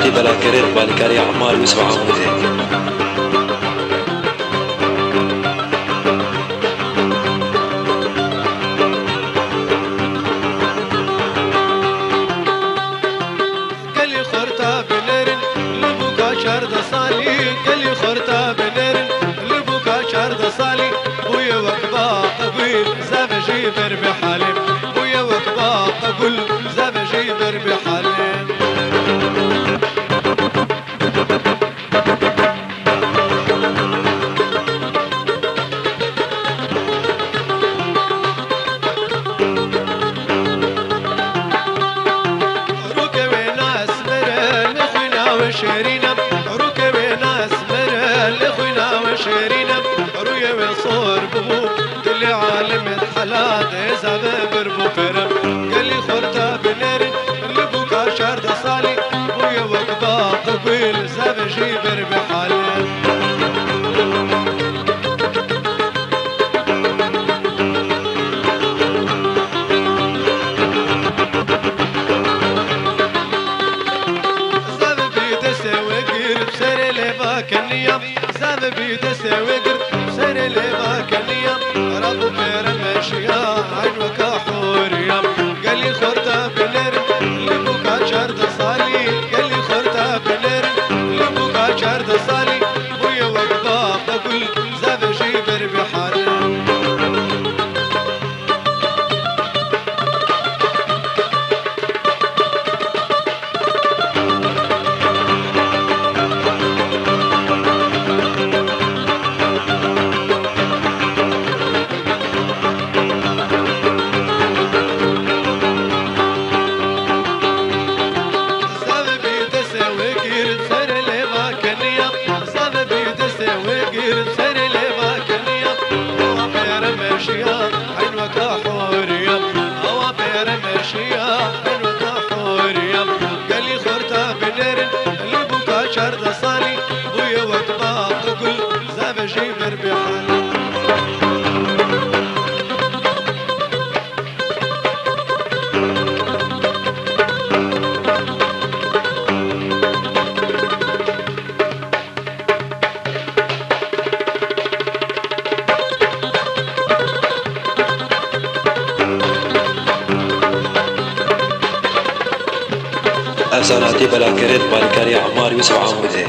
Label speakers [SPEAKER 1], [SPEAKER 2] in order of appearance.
[SPEAKER 1] أفساناتي بلا كرير بالكاري عمار يوسف عمودي.
[SPEAKER 2] قالي خرطة بنرن لبوكا شرد صالي قالي خرطة بنرن لبوكا شرد صالي بويا وكبا قبيل زبجي بر بحالي بويا وكبا قبل زبجي بر بحالي شيرينا ركبي ناس مرل لخوينا وشيرينا رويا وصور بمو كل عالم الحلال زاد بربو كرم قالي خرطة بنير لبوكا شرد صالي بويا وقبا قبيل زبجي بربي حالي كنيا زاد بيد سويقر سر لما كنيا ربو بير ماشيا عين وكحوريا قال لي خرطة بنير لبوكا شرد صالي قال لي خرطة بنير لبوكا شرد صالي بويا وقبا قبل زاد جيبر بحالي عين وكحوريا هوا بير ماشيا عين وكحوريا قال لي خرطة بنير لبوكا شرد صالي بويا وقبا قل زبجي بربي حالي
[SPEAKER 1] أفساناتي بلا كرير بالكاري عمار يوسف عمودي.